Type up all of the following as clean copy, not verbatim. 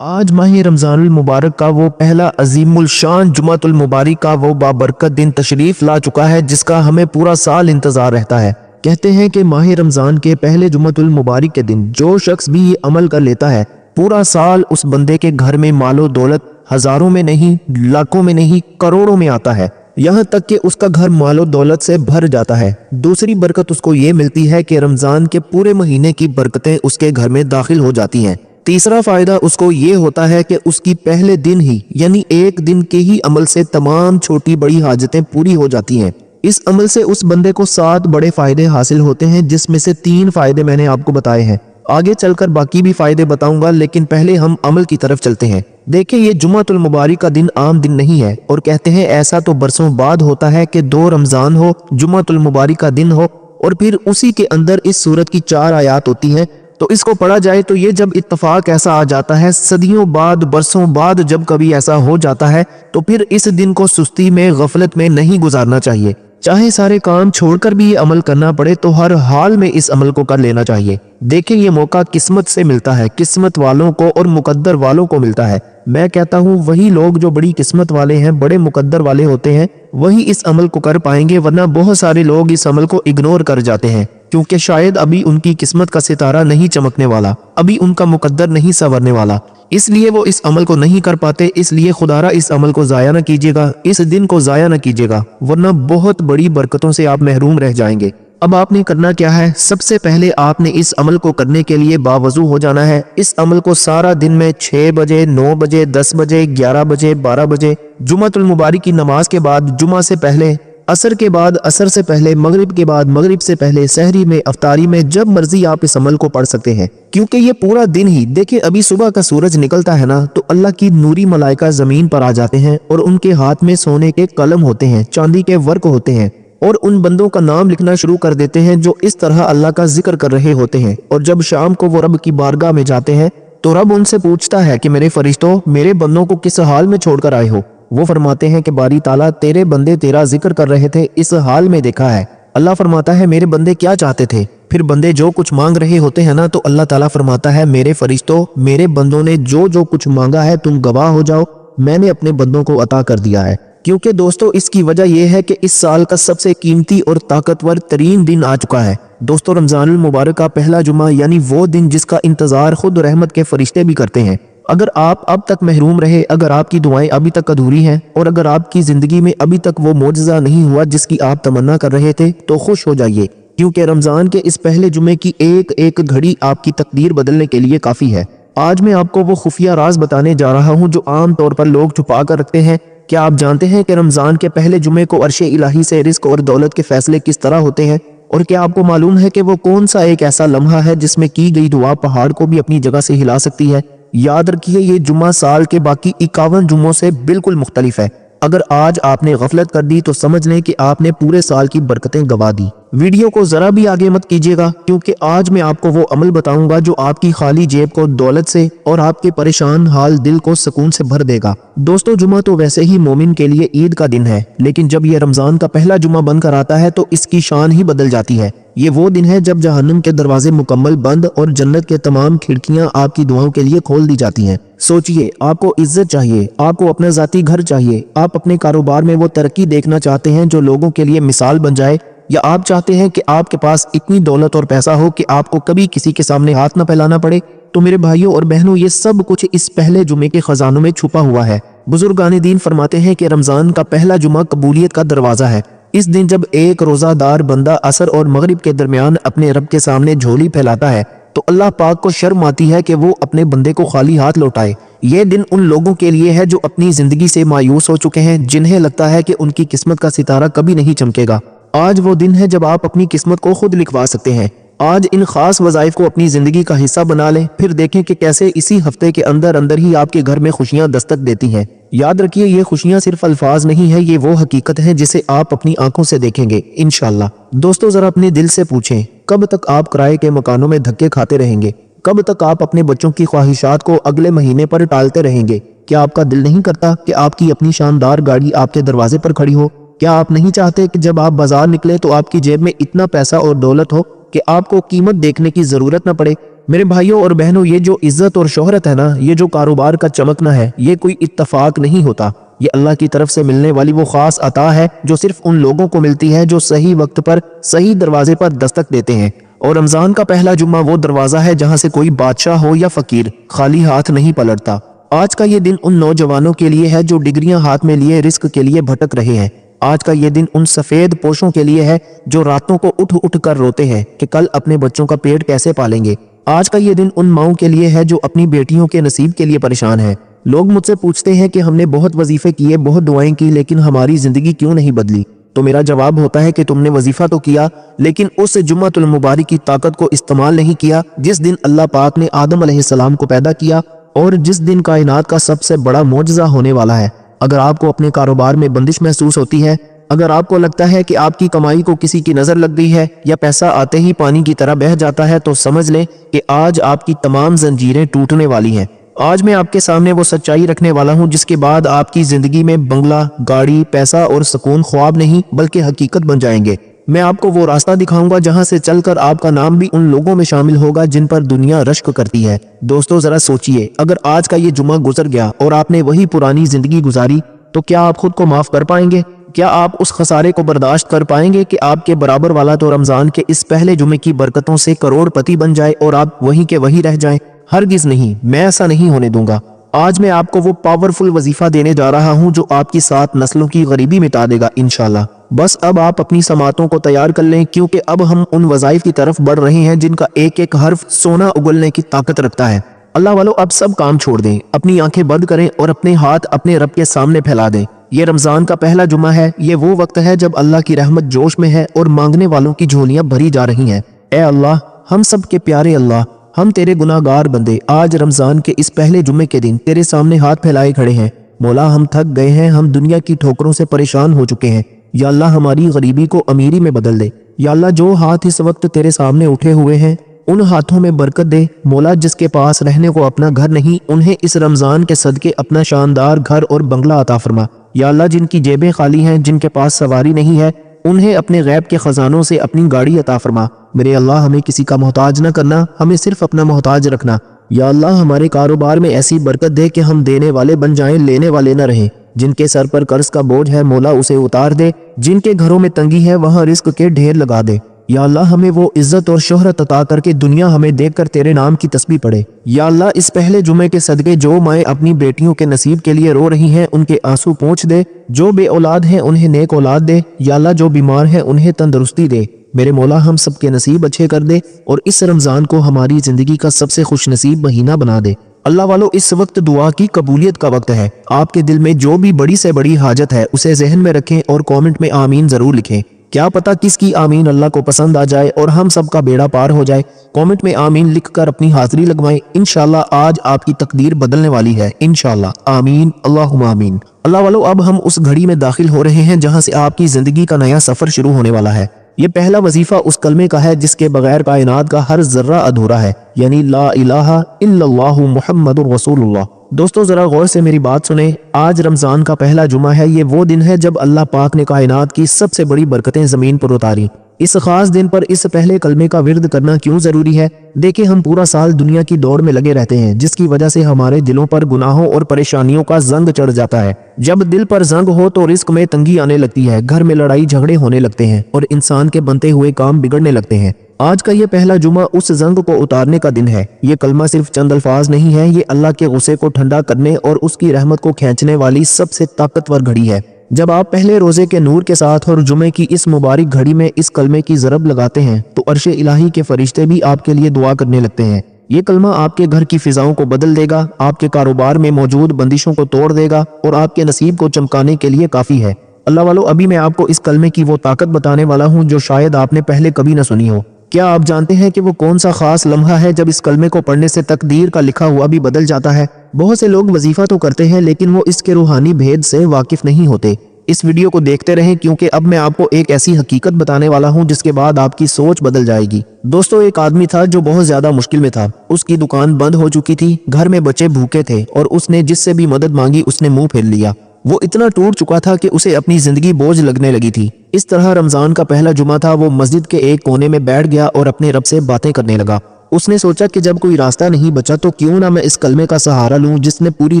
آج माह रमज़ान मुबारक का वो पहला अजीमुल शान जुमातुल मुबारक का वो बाबरकत दिन तशरीफ ला चुका है जिसका हमें पूरा साल इंतजार रहता है। कहते हैं कि माह रमज़ान के पहले जुमातुल मुबारक के दिन जो शख्स भी ये अमल कर लेता है पूरा साल उस बंदे के घर में मालो दौलत हजारों में नहीं, लाखों में नहीं, करोड़ों में आता है। यहाँ तक कि उसका घर मालो दौलत से भर जाता है। दूसरी बरकत उसको ये मिलती है कि रमज़ान के पूरे महीने की बरकतें उसके घर में दाखिल हो जाती हैं। तीसरा फायदा उसको ये होता है कि उसकी पहले दिन ही यानी एक दिन के ही अमल से तमाम छोटी बड़ी हाजतें पूरी हो जाती हैं। इस अमल से उस बंदे को 7 बड़े फायदे हासिल होते हैं जिसमें से 3 फायदे मैंने आपको बताए हैं। आगे चलकर बाकी भी फायदे बताऊंगा, लेकिन पहले हम अमल की तरफ चलते हैं। देखिए, ये जुमातुल मुबारक का दिन आम दिन नहीं है और कहते हैं ऐसा तो बरसों बाद होता है कि 2 रमजान हो, जुमातुल मुबारक का दिन हो और फिर उसी के अंदर इस सूरत की 4 आयात होती हैं। तो इसको पढ़ा जाए तो ये जब इत्तफाक ऐसा आ जाता है, सदियों बाद बरसों बाद जब कभी ऐसा हो जाता है तो फिर इस दिन को सुस्ती में गफलत में नहीं गुजारना चाहिए। चाहे सारे काम छोड़कर भी ये अमल करना पड़े तो हर हाल में इस अमल को कर लेना चाहिए। देखिए, ये मौका किस्मत से मिलता है, किस्मत वालों को और मुकद्दर वालों को मिलता है। मैं कहता हूँ वही लोग जो बड़ी किस्मत वाले हैं, बड़े मुकद्दर वाले होते हैं, वही इस अमल को कर पाएंगे, वरना बहुत सारे लोग इस अमल को इग्नोर कर जाते हैं क्योंकि शायद अभी उनकी किस्मत का सितारा नहीं चमकने वाला, अभी उनका मुकद्दर नहीं संवरने वाला, इसलिए वो इस अमल को नहीं कर पाते। इसलिए खुदारा इस अमल को जाया न कीजिएगा, इस दिन को जाया न कीजिएगा, वरना बहुत बड़ी बरकतों से आप महरूम रह जाएंगे। अब आपने करना क्या है? सबसे पहले आपने इस अमल को करने के लिए बावजू हो जाना है। इस अमल को सारा दिन में 6 बजे, 9 बजे, 10 बजे, 11 बजे, 12 बजे, जुमातुल मुबारक की नमाज के बाद, जुमा से पहले, असर के बाद, असर से पहले, मगरिब के बाद, मगरिब से पहले, सहरी में, अफ्तारी में, जब मर्जी आप इस अमल को पढ़ सकते हैं क्योंकि ये पूरा दिन ही। देखिए, अभी सुबह का सूरज निकलता है ना तो अल्लाह की नूरी मलाइका जमीन पर आ जाते हैं और उनके हाथ में सोने के कलम होते हैं, चांदी के वर्क होते हैं और उन बंदों का नाम लिखना शुरू कर देते हैं जो इस तरह अल्लाह का जिक्र कर रहे होते हैं। और जब शाम को वो रब की बारगाह में जाते हैं तो रब उनसे पूछता है कि मेरे फरिश्तों, मेरे बंदों को किस हाल में छोड़कर आए हो? वो फरमाते हैं कि बारी ताला, तेरे बंदे तेरा जिक्र कर रहे थे, इस हाल में देखा है। अल्लाह फरमाता है मेरे बंदे क्या चाहते थे? फिर बंदे जो कुछ मांग रहे होते हैं ना तो अल्लाह ताला फरमाता है मेरे फरिश्तों, मेरे बंदों ने जो जो कुछ मांगा है तुम गवाह हो जाओ, मैंने अपने बंदों को अता कर दिया है। क्योंकि दोस्तों इसकी वजह यह है कि इस साल का सबसे कीमती और ताकतवर तरीन दिन आ चुका है। दोस्तों, रमजानुल मुबारक का पहला जुमा यानी वो दिन जिसका इंतजार खुद रहमत के फरिश्ते भी करते हैं। अगर आप अब तक महरूम रहे, अगर आपकी दुआएं अभी तक अधूरी हैं और अगर आपकी जिंदगी में अभी तक वो मोजज़ा नहीं हुआ जिसकी आप तमन्ना कर रहे थे तो खुश हो जाइए क्योंकि रमजान के इस पहले जुमे की एक एक घड़ी आपकी तकदीर बदलने के लिए काफी है। आज मैं आपको वो खुफिया राज बताने जा रहा हूँ जो आम तौर पर लोग छुपा कर रखते हैं। क्या आप जानते हैं कि रमजान के पहले जुमे को अर्शे इलाही से रिस्क और दौलत के फैसले किस तरह होते हैं? और क्या आपको मालूम है कि वो कौन सा एक ऐसा लम्हा है जिसमें की गई दुआ पहाड़ को भी अपनी जगह से हिला सकती है? याद रखिए, ये जुम्मा साल के बाकी 51 जुम्मों से बिल्कुल मुख्तलिफ है। अगर आज आपने गफलत कर दी तो समझ लें कि आपने पूरे साल की बरकतें गवा दी। वीडियो को जरा भी आगे मत कीजिएगा क्योंकि आज मैं आपको वो अमल बताऊंगा जो आपकी खाली जेब को दौलत से और आपके परेशान हाल दिल को सुकून से भर देगा। दोस्तों, जुमा तो वैसे ही मोमिन के लिए ईद का दिन है, लेकिन जब यह रमजान का पहला जुमा बनकर आता है तो इसकी शान ही बदल जाती है। ये वो दिन है जब जहन्नम के दरवाजे मुकम्मल बंद और जन्नत के तमाम खिड़कियां आपकी दुआओं के लिए खोल दी जाती हैं। सोचिए, आपको इज्जत चाहिए, आपको अपना जाती घर चाहिए, आप अपने कारोबार में वो तरक्की देखना चाहते हैं जो लोगों के लिए मिसाल बन जाए, या आप चाहते हैं कि आपके पास इतनी दौलत और पैसा हो कि आपको कभी किसी के सामने हाथ न फैलाना पड़े। तो मेरे भाइयों और बहनों, ये सब कुछ इस पहले जुमे के खजानों में छुपा हुआ है। बुजुर्गान दीन फरमाते हैं कि रमजान का पहला जुमा कबूलियत का दरवाजा है। इस दिन जब एक रोजादार बंदा असर और मगरिब के दरमियान अपने रब के सामने झोली फैलाता है तो अल्लाह पाक को शर्म आती है कि वो अपने बंदे को खाली हाथ लौटाए। ये दिन उन लोगों के लिए है जो अपनी जिंदगी से मायूस हो चुके हैं, जिन्हें लगता है कि उनकी किस्मत का सितारा कभी नहीं चमकेगा। आज वो दिन है जब आप अपनी किस्मत को खुद लिखवा सकते हैं। आज इन खास वज़ाइफ को अपनी जिंदगी का हिस्सा बना लें, फिर देखें कि कैसे इसी हफ्ते के अंदर अंदर ही आपके घर में खुशियां दस्तक देती हैं। याद रखिए, ये खुशियां सिर्फ अल्फाज नहीं है, ये वो हकीकत है जिसे आप अपनी आंखों से देखेंगे इंशाल्लाह। दोस्तों, जरा अपने दिल से पूछें, कब तक आप किराए के मकानों में धक्के खाते रहेंगे? कब तक आप अपने बच्चों की ख्वाहिशात को अगले महीने पर टालते रहेंगे? क्या आपका दिल नहीं करता कि आपकी अपनी शानदार गाड़ी आपके दरवाजे पर खड़ी हो? क्या आप नहीं चाहते कि जब आप बाजार निकले तो आपकी जेब में इतना पैसा और दौलत हो कि आपको कीमत देखने की जरूरत न पड़े? मेरे भाइयों और बहनों, ये जो इज्जत और शोहरत है ना, ये जो कारोबार का चमकना है, ये कोई इत्तफाक नहीं होता। ये अल्लाह की तरफ से मिलने वाली वो खास अता है जो सिर्फ उन लोगों को मिलती है जो सही वक्त पर सही दरवाजे पर दस्तक देते हैं। और रमजान का पहला जुम्मा वो दरवाजा है जहां से कोई बादशाह हो या फकीर खाली हाथ नहीं पलटता। आज का ये दिन उन नौजवानों के लिए है जो डिग्रियां हाथ में लिए रिस्क के लिए भटक रहे हैं। आज का ये दिन उन सफेद पोशों के लिए है जो रातों को उठ उठ कर रोते हैं कि कल अपने बच्चों का पेट कैसे पालेंगे। आज का ये दिन उन माओं के लिए है जो अपनी बेटियों के नसीब के लिए परेशान है। लोग मुझसे पूछते हैं कि हमने बहुत वजीफे किए, बहुत दुआएं की, लेकिन हमारी जिंदगी क्यों नहीं बदली। तो मेरा जवाब होता है कि तुमने वजीफा तो किया, लेकिन उस जुम्मतुल मुबारक की ताकत को इस्तेमाल नहीं किया जिस दिन अल्लाह पाक ने आदम अलैहिस्सलाम को पैदा किया और जिस दिन कायनात का सबसे बड़ा मौजज़ा होने वाला है। अगर आपको अपने कारोबार में बंदिश महसूस होती है, अगर आपको लगता है कि आपकी कमाई को किसी की नजर लग गई है या पैसा आते ही पानी की तरह बह जाता है, तो समझ लें कि आज आपकी तमाम जंजीरें टूटने वाली हैं। आज मैं आपके सामने वो सच्चाई रखने वाला हूं जिसके बाद आपकी जिंदगी में बंगला, गाड़ी, पैसा और सुकून ख्वाब नहीं बल्कि हकीकत बन जाएंगे। मैं आपको वो रास्ता दिखाऊंगा जहां से चलकर आपका नाम भी उन लोगों में शामिल होगा जिन पर दुनिया रश्क करती है। दोस्तों, जरा सोचिए, अगर आज का ये जुम्मा गुजर गया और आपने वही पुरानी जिंदगी गुजारी, तो क्या आप खुद को माफ कर पाएंगे? क्या आप उस खसारे को बर्दाश्त कर पाएंगे कि आपके बराबर वाला तो रमजान के इस पहले जुमे की बरकतों से करोड़पति बन जाए और आप वहीं के वहीं रह जाएं? हरगिज नहीं, मैं ऐसा नहीं होने दूंगा। आज मैं आपको वो पावरफुल वजीफा देने जा रहा हूं जो आपकी 7 नस्लों की गरीबी मिटा देगा इंशाल्लाह। बस अब आप अपनी समातों को तैयार कर लें, क्योंकि अब हम उन वज़ाइफ की तरफ बढ़ रहे हैं जिनका एक एक हर्फ सोना उगलने की ताकत रखता है। अल्लाह वालों, अब सब काम छोड़ दें, अपनी आंखें बंद करें और अपने हाथ अपने रब के सामने फैला दें। ये रमजान का पहला जुमा है। ये वो वक्त है जब अल्लाह की रहमत जोश में है और मांगने वालों की झोलियां भरी जा रही हैं। ए अल्लाह, हम सब के प्यारे अल्लाह, हम तेरे गुनाहगार बंदे आज रमजान के इस पहले जुम्मे के दिन तेरे सामने हाथ फैलाए खड़े हैं। मौला, हम थक गए हैं, हम दुनिया की ठोकरों से परेशान हो चुके हैं। या अल्लाह, हमारी गरीबी को अमीरी में बदल दे। या अल्लाह, जो हाथ इस वक्त तेरे सामने उठे हुए हैं उन हाथों में बरकत दे। मौला, जिसके पास रहने को अपना घर नहीं, उन्हें इस रमजान के सदके अपना शानदार घर और बंगला अता फरमा। या अल्लाह, जिनकी जेबें खाली हैं, जिनके पास सवारी नहीं है, उन्हें अपने गैब के खजानों से अपनी गाड़ी अता फरमा। मेरे अल्लाह, हमें किसी का मोहताज न करना, हमें सिर्फ अपना मोहताज रखना। या अल्लाह, हमारे कारोबार में ऐसी बरकत दे कि हम देने वाले बन जाएं, लेने वाले न रहें। जिनके सर पर कर्ज का बोझ है, मौला उसे उतार दे। जिनके घरों में तंगी है, वहां रिस्क के ढेर लगा दे। या अल्लाह, हमें वो इज्जत और शोहरत अता करके दुनिया हमें देखकर तेरे नाम की तस्बीह पढ़े। या अल्लाह, इस पहले जुमे के सदके जो माएँ अपनी बेटियों के नसीब के लिए रो रही हैं, उनके आंसू पोंछ दे। जो बे औलाद हैं उन्हें नेक औलाद दे। या अल्लाह, जो बीमार हैं उन्हें तंदुरुस्ती दे। मेरे मौला, हम सबके नसीब अच्छे कर दे और इस रमजान को हमारी जिंदगी का सबसे खुश नसीब महीना बना दे। अल्लाह वालों, इस वक्त दुआ की कबूलियत का वक्त है। आपके दिल में जो भी बड़ी से बड़ी हाजत है उसे जहन में रखें और कमेंट में आमीन जरूर लिखें। क्या पता किसकी आमीन अल्लाह को पसंद आ जाए और हम सबका बेड़ा पार हो जाए। कमेंट में आमीन लिखकर अपनी हाजिरी लगवाएं। इंशाल्लाह आज आपकी तकदीर बदलने वाली है। इंशाल्लाह। आमीन, अल्लाहुम्मा आमीन। अल्लाह वालों, अब हम उस घड़ी में दाखिल हो रहे हैं जहां से आपकी जिंदगी का नया सफर शुरू होने वाला है। ये पहला वजीफा उस कलमे का है जिसके बगैर कायनात का हर जर्रा अधूरा है, यानी ला इलाहा इल्लल्लाहु मुहम्मदुर रसूलुल्लाह। दोस्तों, जरा गौर से मेरी बात सुने। आज रमजान का पहला जुमा है। ये वो दिन है जब अल्लाह पाक ने कायनात की सबसे बड़ी बरकतें जमीन पर उतारी। इस खास दिन पर इस पहले कलमे का विर्द करना क्यों जरूरी है? देखिए, हम पूरा साल दुनिया की दौड़ में लगे रहते हैं, जिसकी वजह से हमारे दिलों पर गुनाहों और परेशानियों का जंग चढ़ जाता है। जब दिल पर जंग हो तो रिस्क में तंगी आने लगती है, घर में लड़ाई झगड़े होने लगते हैं और इंसान के बनते हुए काम बिगड़ने लगते हैं। आज का ये पहला जुमा उस जंग को उतारने का दिन है। ये कलमा सिर्फ चंद अल्फाज नहीं है, ये अल्लाह के गुस्से को ठंडा करने और उसकी रहमत को खींचने वाली सबसे ताकतवर घड़ी है। जब आप पहले रोजे के नूर के साथ और जुमे की इस मुबारक घड़ी में इस कलमे की ज़रब लगाते हैं तो अर्शे इलाही के फरिश्ते भी आपके लिए दुआ करने लगते हैं। ये कलमा आपके घर की फिजाओं को बदल देगा, आपके कारोबार में मौजूद बंदिशों को तोड़ देगा और आपके नसीब को चमकाने के लिए काफी है। अल्लाह वालों, अभी मैं आपको इस कलमे की वो ताकत बताने वाला हूँ जो शायद आपने पहले कभी न सुनी हो। क्या आप जानते हैं कि वो कौन सा खास लम्हा है जब इस कलमे को पढ़ने से तकदीर का लिखा हुआ भी बदल जाता है? बहुत से लोग वजीफा तो करते हैं लेकिन वो इसके रूहानी भेद से वाकिफ नहीं होते। इस वीडियो को देखते रहें, क्योंकि अब मैं आपको एक ऐसी हकीकत बताने वाला हूं जिसके बाद आपकी सोच बदल जाएगी। दोस्तों, एक आदमी था जो बहुत ज्यादा मुश्किल में था। उसकी दुकान बंद हो चुकी थी, घर में बच्चे भूखे थे और उसने जिससे भी मदद मांगी उसने मुंह फेर लिया। वो इतना टूट चुका था कि उसे अपनी जिंदगी बोझ लगने लगी थी। इस तरह रमजान का पहला जुमा था। वो मस्जिद के एक कोने में बैठ गया और अपने रब से बातें करने लगा। उसने सोचा कि जब कोई रास्ता नहीं बचा तो क्यों ना मैं इस कलमे का सहारा लूं जिसने पूरी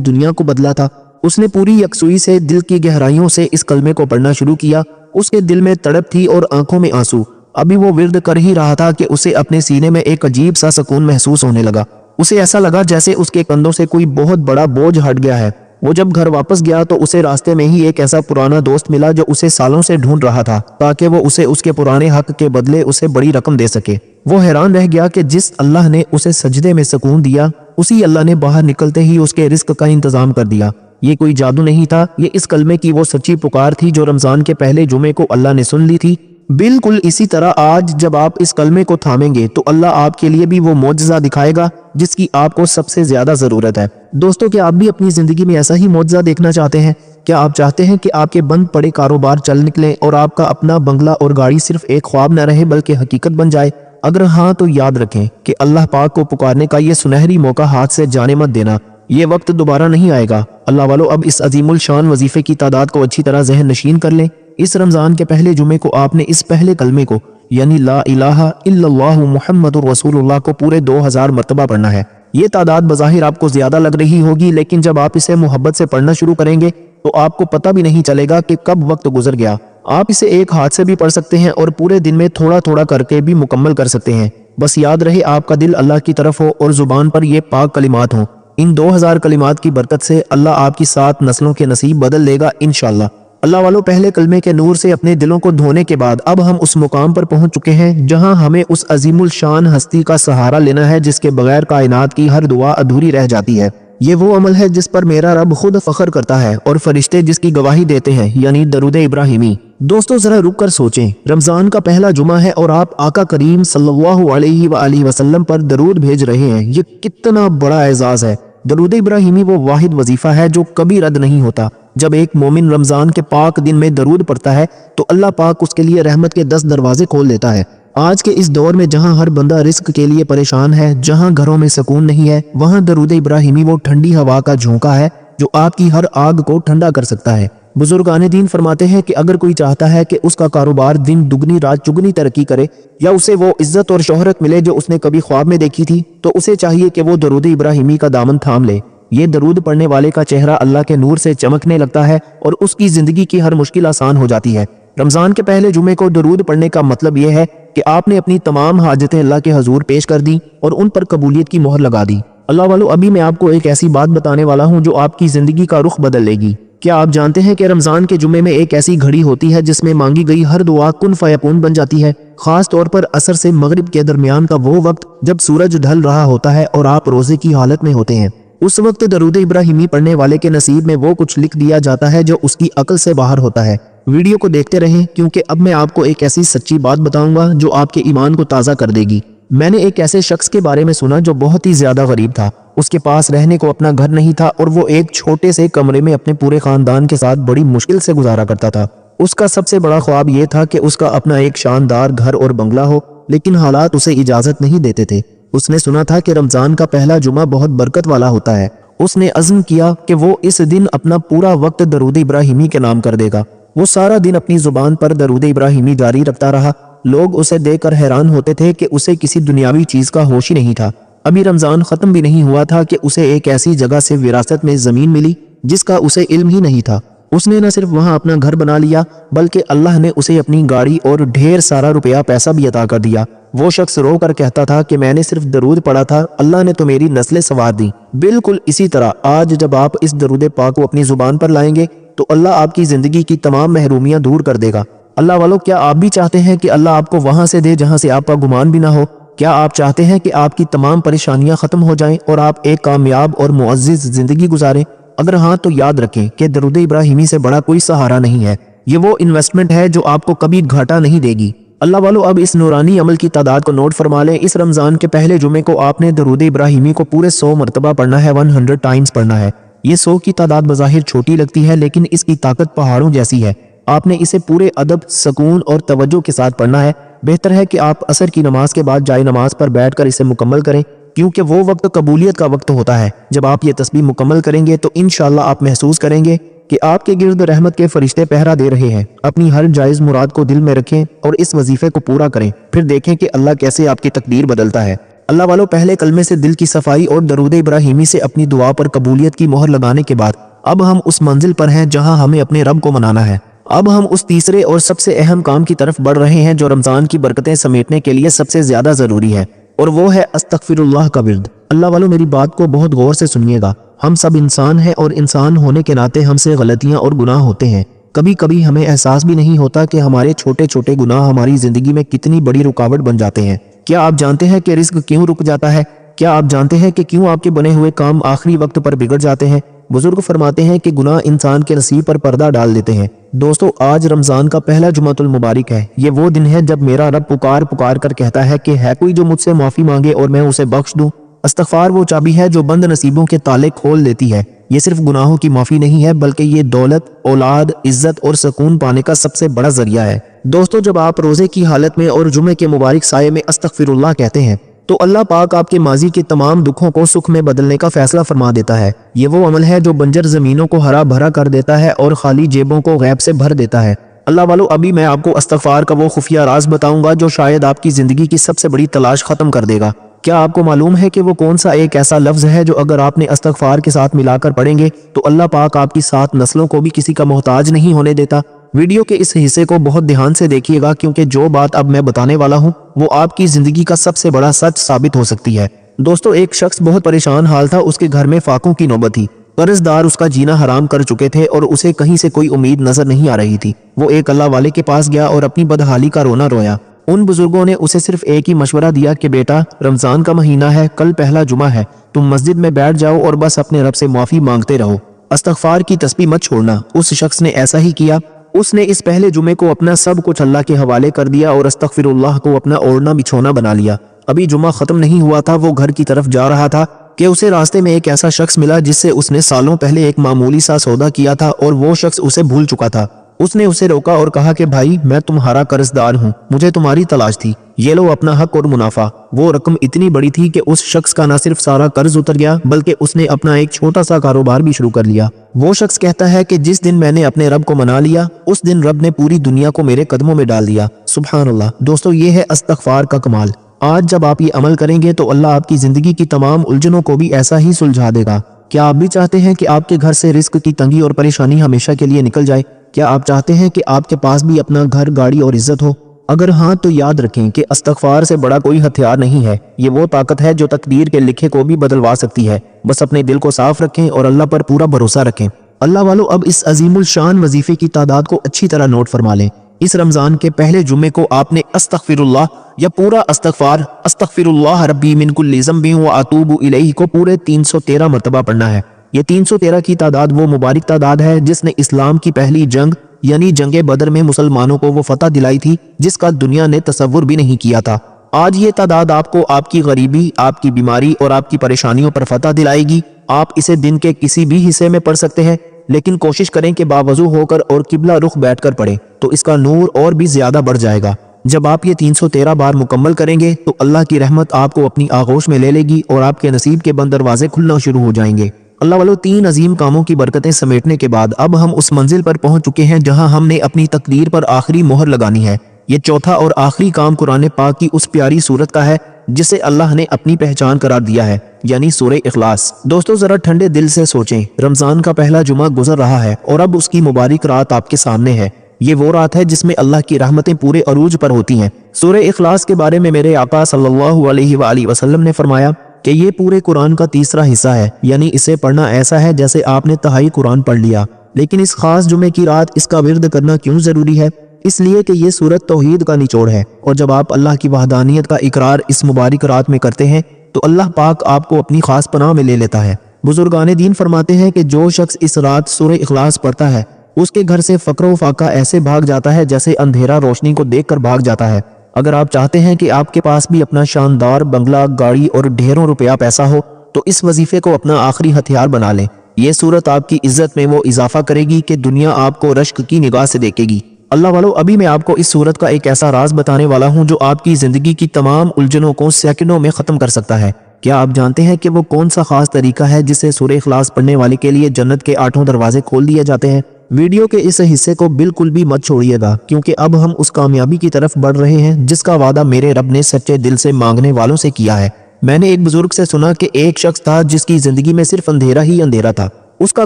दुनिया को बदला था। उसने पूरी यकसुई से दिल की गहराइयों से इस कलमे को पढ़ना शुरू किया। उसके दिल में तड़प थी और आंखों में आंसू। अभी वो विर्द कर ही रहा था कि उसे अपने सीने में एक अजीब सा सुकून महसूस होने लगा। उसे ऐसा लगा जैसे उसके कंधों से कोई बहुत बड़ा बोझ हट गया है। वो जब घर वापस गया तो उसे रास्ते में ही एक ऐसा पुराना दोस्त मिला जो उसे सालों से ढूंढ रहा था ताकि वो उसे उसके पुराने हक के बदले उसे बड़ी रकम दे सके। वो हैरान रह गया कि जिस अल्लाह ने उसे सजदे में सुकून दिया, उसी अल्लाह ने बाहर निकलते ही उसके रिस्क का इंतजाम कर दिया। ये कोई जादू नहीं था, ये इस कलमे की वो सच्ची पुकार थी जो रमजान के पहले जुमे को अल्लाह ने सुन ली थी। बिल्कुल इसी तरह आज जब आप इस कलमे को थामेंगे तो अल्लाह आपके लिए भी वो मौजज़ा दिखाएगा जिसकी आपको सबसे ज्यादा जरूरत है। दोस्तों, क्या आप भी अपनी जिंदगी में ऐसा ही मौजज़ा देखना चाहते हैं? क्या आप चाहते हैं कि आपके बंद पड़े कारोबार चल निकलें और आपका अपना बंगला और गाड़ी सिर्फ एक ख्वाब न रहे बल्कि हकीकत बन जाए? अगर हाँ तो याद रखें कि अल्लाह पाक को पुकारने का ये सुनहरी मौका हाथ से जाने मत देना। ये वक्त दोबारा नहीं आएगा। अल्लाह वालों, अब इस अजीमुल शान वजीफे की तादाद को अच्छी तरह जहन नशीन कर लें। इस रमजान के पहले जुमे को आपने इस पहले कलमे को यानी ला इलाहा इल्लल्लाहु मुहम्मदुर रसूलुल्लाह को पूरे 2000 मरतबा पढ़ना है। ये तादाद बज़ाहिर आपको ज्यादा लग रही होगी, लेकिन जब आप इसे मोहब्बत से पढ़ना शुरू करेंगे तो आपको पता भी नहीं चलेगा कि कब वक्त गुजर गया। आप इसे एक हाथ से भी पढ़ सकते हैं और पूरे दिन में थोड़ा थोड़ा करके भी मुकम्मल कर सकते हैं। बस याद रहे आपका दिल अल्लाह की तरफ हो और जुबान पर ये पाक कलिमात हो। इन 2000 कलिमात की बरकत से अल्लाह आपकी 7 नस्लों के नसीब बदल देगा इंशाअल्लाह। अल्लाह वालों, पहले कलमे के नूर से अपने दिलों को धोने के बाद अब हम उस मुकाम पर पहुंच चुके हैं जहां हमें उस अजीमुल शान हस्ती का सहारा लेना है जिसके बगैर कायनात की हर दुआ अधूरी रह जाती है। ये वो अमल है जिस पर मेरा रब खुद फख्र करता है और फरिश्ते जिसकी गवाही देते हैं, यानी दरूद इब्राहिमी। दोस्तों, जरा रुक कर सोचें, रमजान का पहला जुमा है और आप आका करीम सल्लल्लाहु अलैहि वसल्लम पर दरूद भेज रहे हैं। ये कितना बड़ा एजाज है। दरूद इब्राहिमी वो वाहिद वजीफा है जो कभी रद्द नहीं होता। जब एक मोमिन रमजान के पाक दिन में दरूद पढ़ता है तो अल्लाह पाक उसके लिए रहमत के 10 दरवाजे खोल देता है। आज के इस दौर में जहां हर बंदा रिस्क के लिए परेशान है, जहां घरों में सुकून नहीं है, वहां दरूद इब्राहिमी वो ठंडी हवा का झोंका है जो आपकी हर आग को ठंडा कर सकता है। बुजुर्गाने दीन फरमाते हैं कि अगर कोई चाहता है कि उसका कारोबार दिन दुगनी रात चुगनी तरक्की करे या उसे वो इज्जत और शोहरत मिले जो उसने कभी ख्वाब में देखी थी, तो उसे चाहिए कि वो दरूद इब्राहिमी का दामन थाम ले। ये दरूद पढ़ने वाले का चेहरा अल्लाह के नूर से चमकने लगता है और उसकी जिंदगी की हर मुश्किल आसान हो जाती है। रमजान के पहले जुमे को दरूद पढ़ने का मतलब यह है कि आपने अपनी तमाम हाजतें अल्लाह के हजूर पेश कर दी और उन पर कबूलियत की मोहर लगा दी। अल्लाह वालों, अभी मैं आपको एक ऐसी बात बताने वाला हूँ जो आपकी जिंदगी का रुख बदल लेगी। क्या आप जानते हैं कि रमजान के जुमे में एक ऐसी घड़ी होती है जिसमें मांगी गई हर दुआ कुन फयकून बन जाती है? खास तौर पर असर से मगरिब के दरमियान का वो वक्त जब सूरज ढल रहा होता है और आप रोजे की हालत में होते हैं। उस वक्त दरूद इब्राहिमी पढ़ने वाले के नसीब में वो कुछ लिख दिया जाता है जो उसकी अकल से बाहर होता है। वीडियो को देखते रहें क्योंकि अब मैं आपको एक ऐसी सच्ची बात बताऊंगा जो आपके ईमान को ताज़ा कर देगी। मैंने एक ऐसे शख्स के बारे में सुना जो बहुत ही ज्यादा गरीब था। उसके पास रहने को अपना घर नहीं था और वो एक छोटे से कमरे में अपने पूरे खानदान के साथ बड़ी मुश्किल से गुजारा करता था। उसका सबसे बड़ा ख्वाब ये था कि उसका अपना एक शानदार घर और बंगला हो, लेकिन हालात उसे इजाजत नहीं देते थे। उसने सुना था कि रमजान का पहला जुमा बहुत बरकत वाला होता है। उसने अज़्म किया कि वो इस दिन अपना पूरा वक्त दरूद इब्राहिमी के नाम कर देगा। वो सारा दिन अपनी जुबान पर दरूद इब्राहिमी जारी रखता रहा। लोग उसे देखकर हैरान होते थे कि उसे किसी दुनियावी चीज का होश ही नहीं था। अभी रमजान खत्म भी नहीं हुआ था कि उसे एक ऐसी जगह से विरासत में जमीन मिली जिसका उसे इल्म ही नहीं था। उसने न सिर्फ वहां अपना घर बना लिया बल्कि अल्लाह ने उसे अपनी गाड़ी और ढेर सारा रुपया पैसा भी अता कर दिया। वो शख्स रो कर कहता था कि मैंने सिर्फ दरूद पढ़ा था, अल्लाह ने तो मेरी नस्लें संवार दी। बिल्कुल इसी तरह आज जब आप इस दरूद पाक को अपनी जुबान पर लाएंगे तो अल्लाह आपकी जिंदगी की तमाम महरूमियां दूर कर देगा। अल्लाह वालों, क्या आप भी चाहते हैं कि अल्लाह आपको वहां से दे जहां से आपका गुमान भी ना हो? क्या आप चाहते हैं कि आपकी तमाम परेशानियां खत्म हो जाएं और आप एक कामयाब और मुअज्जिज जिंदगी गुजारें? अगर हाँ तो याद रखें कि दरूद इब्राहिमी से बड़ा कोई सहारा नहीं है। ये वो इन्वेस्टमेंट है जो आपको कभी घाटा नहीं देगी। अल्लाह वालों, अब इस नूरानी अमल की तादाद को नोट फरमा लें। इस रमजान के पहले जुमे को आपने दरूद इब्राहिमी को पूरे 100 मरतबा पढ़ना है, 100 टाइम्स पढ़ना है। ये 100 की तादाद बज़ाहिर छोटी लगती है लेकिन इसकी ताकत पहाड़ों जैसी है। आपने इसे पूरे अदब, सुकून और तवज्जो के साथ पढ़ना है। बेहतर है कि आप असर की नमाज के बाद जाए नमाज पर बैठकर इसे मुकम्मल करें क्योंकि वो वक्त कबूलियत का वक्त होता है। जब आप ये तस्बीह मुकम्मल करेंगे तो इंशाअल्लाह आप महसूस करेंगे कि आपके गिर्द रहमत के फरिश्ते पहरा दे रहे हैं। अपनी हर जायज़ मुराद को दिल में रखें और इस वजीफे को पूरा करें, फिर देखें कि अल्लाह कैसे आपकी तकदीर बदलता है। اللہ والوں پہلے کلمے سے دل کی صفائی اور درود ابراہیمی سے اپنی دعا پر قبولیت کی مہر لگانے کے بعد اب ہم اس منزل پر ہیں جہاں ہمیں اپنے رب کو منانا ہے۔ اب ہم اس تیسرے اور سب سے اہم کام کی طرف بڑھ رہے ہیں جو رمضان کی برکتیں سمیٹنے کے لیے سب سے زیادہ ضروری ہے، اور وہ ہے استغفر اللہ کا ورد۔ اللہ والوں میری بات کو بہت غور سے سنیے گا۔ ہم سب انسان ہیں اور انسان ہونے کے ناطے ہم سے غلطیاں اور گناہ ہوتے ہیں۔ کبھی کبھی ہمیں احساس بھی نہیں ہوتا کہ ہمارے چھوٹے چھوٹے گناہ ہماری زندگی میں کتنی بڑی رکاوٹ بن جاتے ہیں۔ کیا آپ جانتے ہیں کہ رزق کیوں رک جاتا ہے؟ کیا آپ جانتے ہیں کہ کیوں آپ کے بنے ہوئے کام آخری وقت پر بگڑ جاتے ہیں؟ بزرگ فرماتے ہیں کہ گناہ انسان کے نصیب پر پردہ ڈال دیتے ہیں۔ دوستو، آج رمضان کا پہلا جمعۃ المبارک ہے۔ یہ وہ دن ہے جب میرا رب پکار پکار کر کہتا ہے کہ ہے کوئی جو مجھ سے معافی مانگے اور میں اسے بخش دوں۔ استغفار وہ چابی ہے جو بند نصیبوں کے تالے کھول دیتی ہے۔ یہ صرف گناہوں کی معافی نہیں ہے بلکہ یہ دولت، اولاد، عزت اور سکون پانے کا سب سے بڑا ذریعہ ہے۔ دوستو، جب آپ روزے کی حالت میں اور جمعے کے مبارک سائے میں استغفر اللہ کہتے ہیں تو اللہ پاک آپ کے ماضی کے تمام دکھوں کو سکھ میں بدلنے کا فیصلہ فرما دیتا ہے۔ یہ وہ عمل ہے جو بنجر زمینوں کو ہرا بھرا کر دیتا ہے اور خالی جیبوں کو غیب سے بھر دیتا ہے۔ اللہ والو، ابھی میں آپ کو استغفار کا وہ خفیہ راز بتاؤں گا جو شاید آپ کی زندگی کی سب سے بڑی تلاش ختم کر دے گا۔ کیا آپ کو معلوم ہے کہ وہ کون سا ایک ایسا لفظ ہے جو اگر آپ نے استغفار کے ساتھ ملا کر پڑھیں گے تو اللہ پاک آپ کی 7 نسلوں کو بھی کسی کا محتاج نہیں ہونے دیتا؟ ویڈیو کے اس حصے کو بہت دھیان سے دیکھیے گا کیونکہ جو بات اب میں بتانے والا ہوں وہ آپ کی زندگی کا سب سے بڑا سچ ثابت ہو سکتی ہے۔ دوستو، ایک شخص بہت پریشان حال تھا۔ اس کے گھر میں فاقوں کی نوبت تھی۔ قرض دار اس کا جینا حرام کر چکے تھے اور اسے کہیں سے کوئی امید نظر نہیں آ رہی تھی۔ وہ ایک اللہ والے کے پاس گیا اور اپنی بدحالی کا رونا رویا۔ ان بزرگوں نے اسے صرف ایک ہی مشورہ دیا کہ بیٹا، رمضان کا مہینہ ہے، کل پہلا جمعہ ہے، تم مسجد میں بیٹھ جاؤ اور بس اپنے رب سے معافی مانگتے رہو، استغفار کی تسبیح مت چھوڑنا۔ اس شخص نے ایسا ہی کیا۔ اس نے اس پہلے جمعے کو اپنا سب کچھ اللہ کے حوالے کر دیا اور استغفر اللہ کو اپنا اوڑھنا بچھونا بنا لیا۔ ابھی جمعہ ختم نہیں ہوا تھا، وہ گھر کی طرف جا رہا تھا کہ اسے راستے میں ایک ایسا شخص ملا جس سے اس نے سالوں پہلے ایک معمولی سا سودا کیا تھا اور وہ شخص اسے بھول چکا تھا۔ اس نے اسے روکا اور کہا کہ بھائی، میں تمہارا قرض دار ہوں، مجھے تمہاری تلاش تھی، یہ لو اپنا حق اور منافع۔ وہ رقم اتنی بڑی تھی کہ اس شخص کا نہ صرف سارا قرض اتر گیا بلکہ اس نے اپنا ایک چھوٹا سا کاروبار بھی شروع کر لیا۔ وہ شخص کہتا ہے کہ جس دن میں نے اپنے رب کو منا لیا اس دن رب نے پوری دنیا کو میرے قدموں میں ڈال دیا۔ سبحان اللہ۔ دوستو، یہ ہے استغفار کا کمال۔ آج جب آپ یہ عمل کریں گے تو اللہ آپ کی زندگی کی تمام الجھنوں کو بھی ایسا ہی سلجھا دے گا۔ کیا آپ بھی چاہتے ہیں کہ آپ کے گھر سے رزق کی تنگی اور پریشانی ہمیشہ کے لیے نکل جائے؟ کیا آپ چاہتے ہیں کہ آپ کے پاس بھی اپنا گھر، گاڑی اور عزت ہو؟ اگر ہاں تو یاد رکھیں کہ استغفار سے بڑا کوئی ہتھیار نہیں ہے۔ یہ وہ طاقت ہے جو تقدیر کے لکھے کو بھی بدلوا سکتی ہے۔ بس اپنے دل کو صاف رکھیں اور اللہ پر پورا بھروسہ رکھیں۔ اللہ والو، اب اس عظیم الشان وظیفے کی تعداد کو اچھی طرح نوٹ فرما لیں۔ اس رمضان کے پہلے جمعے کو آپ نے استغفر اللہ یا پورا استغفر اللہ ربی من کل ذنب واتوب الیہ کو پورے 313 مرتبہ پڑھنا ہے۔ یہ 313 کی تعداد وہ مبارک تعداد ہے جس نے اسلام کی پہلی جنگ یعنی جنگ بدر میں مسلمانوں کو وہ فتح دلائی تھی جس کا دنیا نے تصور بھی نہیں کیا تھا۔ آج یہ تعداد آپ کو آپ کی غریبی، آپ کی بیماری اور آپ کی پریشانیوں پر فتح دلائے گی۔ آپ اسے دن کے کسی بھی حصے میں پڑھ سکتے ہیں، لیکن کوشش کریں کہ باوضو ہو کر اور قبلہ رخ بیٹھ کر پڑھیں تو اس کا نور اور بھی زیادہ بڑھ جائے گا۔ جب آپ یہ 313 بار مکمل کریں گے تو اللہ کی رحمت آپ کو اپنی آغوش میں لے لے گی اور آپ کے نصیب کے بند دروازے کھلنا شروع ہو جائیں گے۔ اللہ والو، 3 عظیم کاموں کی برکتیں سمیٹنے کے بعد اب ہم اس منزل پر پہنچ چکے ہیں جہاں ہم نے اپنی تقدیر پر آخری مہر لگانی ہے۔ یہ چوتھا اور آخری کام قرآن پاک کی اس پیاری سورت کا ہے جسے اللہ نے اپنی پہچان قرار دیا ہے، یعنی سورہ اخلاص۔ دوستو، ذرا ٹھنڈے دل سے سوچیں، رمضان کا پہلا جمعہ گزر رہا ہے اور اب اس کی مبارک رات آپ کے سامنے ہے۔ یہ وہ رات ہے جس میں اللہ کی رحمتیں پورے عروج پر ہوتی ہیں۔ سورہ اخلاص کے بارے میں میرے آقا صلی اللہ علیہ وآلہ وسلم نے فرمایا کہ یہ پورے قرآن کا تیسرا حصہ ہے، یعنی اسے پڑھنا ایسا ہے جیسے آپ نے تہائی قرآن پڑھ لیا۔ لیکن اس خاص جمعے کی رات اس کا ورد کرنا کیوں ضروری ہے؟ اس لیے کہ یہ سورت توحید کا نچوڑ ہے، اور جب آپ اللہ کی وحدانیت کا اقرار اس مبارک رات میں کرتے ہیں تو اللہ پاک آپ کو اپنی خاص پناہ میں لے لیتا ہے۔ بزرگان دین فرماتے ہیں کہ جو شخص اس رات سورہ اخلاص پڑھتا ہے اس کے گھر سے فقر و فاقہ ایسے بھاگ جاتا ہے جیسے اندھیرا روشنی کو دیکھ کر بھاگ جاتا ہے۔ اگر آپ چاہتے ہیں کہ آپ کے پاس بھی اپنا شاندار بنگلہ، گاڑی اور ڈھیروں روپیہ پیسہ ہو تو اس وظیفے کو اپنا آخری ہتھیار بنا لیں۔ یہ صورت آپ کی عزت میں وہ اضافہ کرے گی کہ دنیا آپ کو رشک کی نگاہ سے دیکھے گی۔ اللہ والو، ابھی میں آپ کو اس صورت کا ایک ایسا راز بتانے والا ہوں جو آپ کی زندگی کی تمام الجھنوں کو سیکنڈوں میں ختم کر سکتا ہے۔ کیا آپ جانتے ہیں کہ وہ کون سا خاص طریقہ ہے جس سے سورہ اخلاص پڑھنے والے کے لیے جنت کے 8 دروازے کھول دیے جاتے ہیں؟ ویڈیو کے اس حصے کو بالکل بھی مت چھوڑیے گا کیونکہ اب ہم اس کامیابی کی طرف بڑھ رہے ہیں جس کا وعدہ میرے رب نے سچے دل سے مانگنے والوں سے کیا ہے۔ میں نے ایک بزرگ سے سنا کہ ایک شخص تھا جس کی زندگی میں صرف اندھیرا ہی اندھیرا تھا۔ اس کا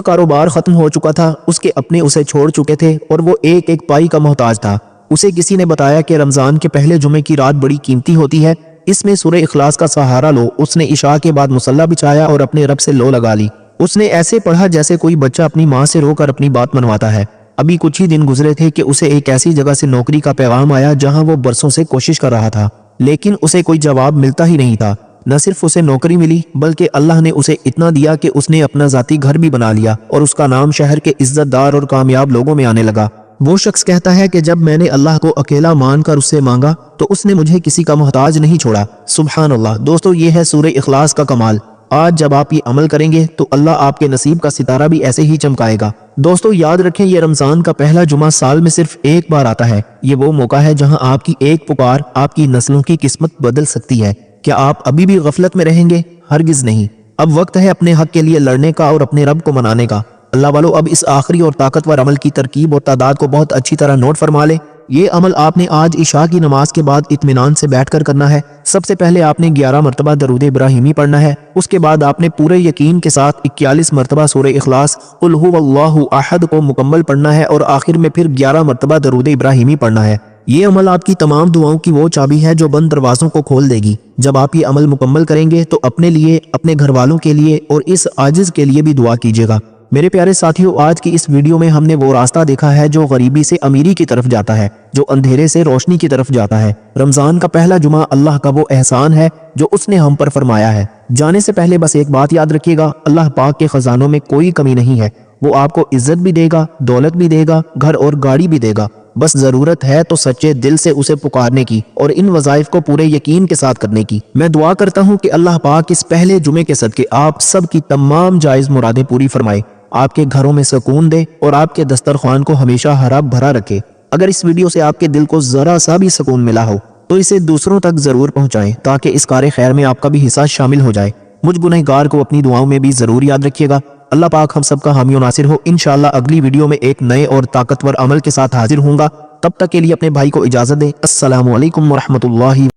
کاروبار ختم ہو چکا تھا، اس کے اپنے اسے چھوڑ چکے تھے اور وہ ایک ایک پائی کا محتاج تھا۔ اسے کسی نے بتایا کہ رمضان کے پہلے جمعے کی رات بڑی قیمتی ہوتی ہے، اس میں سورہ اخلاص کا سہارا لو۔ اس نے عشاء کے بعد مصلی بچھایا اور اپنے رب سے لو لگا لی۔ اس نے ایسے پڑھا جیسے کوئی بچہ اپنی ماں سے رو کر اپنی بات منواتا ہے۔ ابھی کچھ ہی دن گزرے تھے کہ اسے ایک ایسی جگہ سے نوکری کا پیغام آیا جہاں وہ برسوں سے کوشش کر رہا تھا، لیکن اسے کوئی جواب ملتا ہی نہیں تھا۔ نہ صرف اسے نوکری ملی بلکہ اللہ نے اسے اتنا دیا کہ اس نے اپنا ذاتی گھر بھی بنا لیا اور اس کا نام شہر کے عزت دار اور کامیاب لوگوں میں آنے لگا۔ وہ شخص کہتا ہے کہ جب میں نے اللہ کو اکیلا مان کر اس سے مانگا تو اس نے مجھے کسی کا محتاج نہیں چھوڑا۔ سبحان اللہ۔ دوستو، یہ ہے سورہ اخلاص کا کمال۔ آج جب آپ یہ عمل کریں گے تو اللہ آپ کے نصیب کا ستارہ بھی ایسے ہی چمکائے گا۔ دوستو یاد رکھیں، یہ رمضان کا پہلا جمعہ سال میں صرف ایک بار آتا ہے۔ یہ وہ موقع ہے جہاں آپ کی ایک پکار آپ کی نسلوں کی قسمت بدل سکتی ہے۔ کیا آپ ابھی بھی غفلت میں رہیں گے؟ ہرگز نہیں۔ اب وقت ہے اپنے حق کے لیے لڑنے کا اور اپنے رب کو منانے کا۔ اللہ والو، اب اس آخری اور طاقتور عمل کی ترکیب اور تعداد کو بہت اچھی طرح نوٹ فرما لے۔ یہ عمل آپ نے آج عشاء کی نماز کے بعد اطمینان سے بیٹھ کر کرنا ہے۔ سب سے پہلے آپ نے 11 مرتبہ درود ابراہیمی پڑھنا ہے۔ اس کے بعد آپ نے پورے یقین کے ساتھ 41 مرتبہ سورہ اخلاص قل هو اللہ احد کو مکمل پڑھنا ہے اور آخر میں پھر 11 مرتبہ درود ابراہیمی پڑھنا ہے۔ یہ عمل آپ کی تمام دعاؤں کی وہ چابی ہے جو بند دروازوں کو کھول دے گی۔ جب آپ یہ عمل مکمل کریں گے تو اپنے لیے، اپنے گھر والوں کے لیے اور اس عاجز کے لیے بھی دعا کیجیے گا۔ میرے پیارے ساتھیوں، آج کی اس ویڈیو میں ہم نے وہ راستہ دیکھا ہے جو غریبی سے امیری کی طرف جاتا ہے، جو اندھیرے سے روشنی کی طرف جاتا ہے۔ رمضان کا پہلا جمعہ اللہ کا وہ احسان ہے جو اس نے ہم پر فرمایا ہے۔ جانے سے پہلے بس ایک بات یاد رکھیے گا، اللہ پاک کے خزانوں میں کوئی کمی نہیں ہے۔ وہ آپ کو عزت بھی دے گا، دولت بھی دے گا، گھر اور گاڑی بھی دے گا۔ بس ضرورت ہے تو سچے دل سے اسے پکارنے کی اور ان وظائف کو پورے یقین کے ساتھ کرنے کی۔ میں دعا کرتا ہوں کہ اللہ پاک اس پہلے جمعے کے صدقے آپ سب کی تمام جائز مرادیں پوری فرمائے، آپ کے گھروں میں سکون دے اور آپ کے دسترخوان کو ہمیشہ ہرا بھرا رکھے۔ اگر اس ویڈیو سے آپ کے دل کو ذرا سا بھی سکون ملا ہو تو اسے دوسروں تک ضرور پہنچائیں تاکہ اس کار خیر میں آپ کا بھی حصہ شامل ہو جائے۔ مجھ گنہگار کو اپنی دعاؤں میں بھی ضرور یاد رکھیے گا۔ اللہ پاک ہم سب کا حامی و ناصر ہو۔ انشاءاللہ اگلی ویڈیو میں ایک نئے اور طاقتور عمل کے ساتھ حاضر ہوں گا۔ تب تک کے لیے اپنے بھائی کو اجازت دیں۔ السلام علیکم ورحمۃ اللہ۔